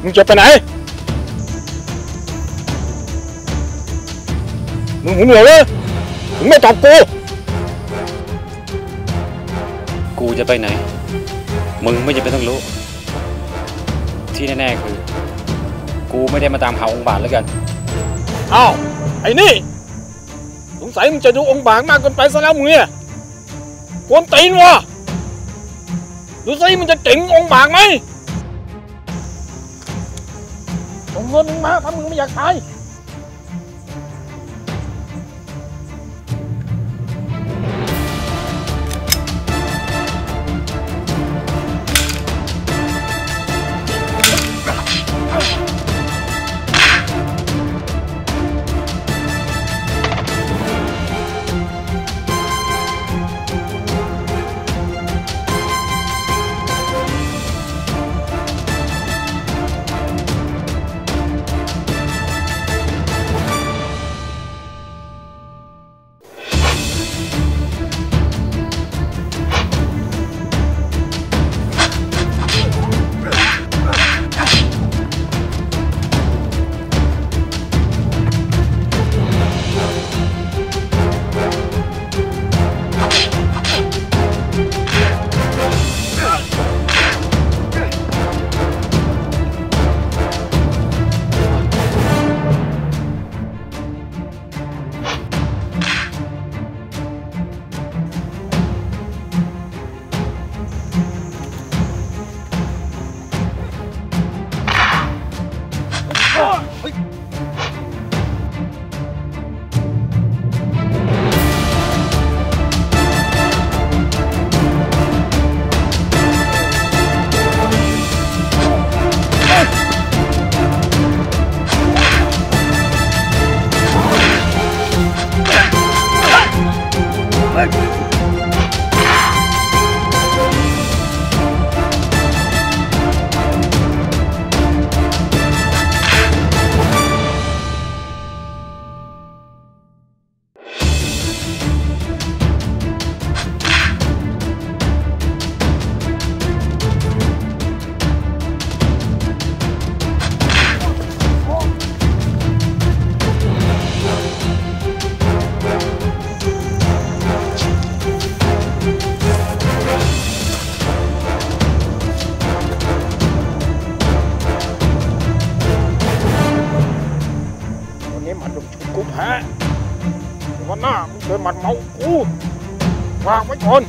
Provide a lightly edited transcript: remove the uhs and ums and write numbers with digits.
มึงจะไปไหนมึงหูหนวกเลยมึงไม่ตอบกูจะไปไหนมึงไม่จำเป็นต้องรู้ที่แน่ๆคือกูไม่ได้มาตามหาองค์บากแล้วกันอ้าวไอ้นี่สงสัยมึงจะดูองค์บากมากเกินไปซะแล้วมึงเนี่ยกวนตีนวะดูสิมึงจะเจ๋งองค์บากไหมส่งเงินมึงมาถ้ามึงไม่อยากตายกูแพ้วันหน้ามึงเดินหมัดเมากูวางไว้ก่อน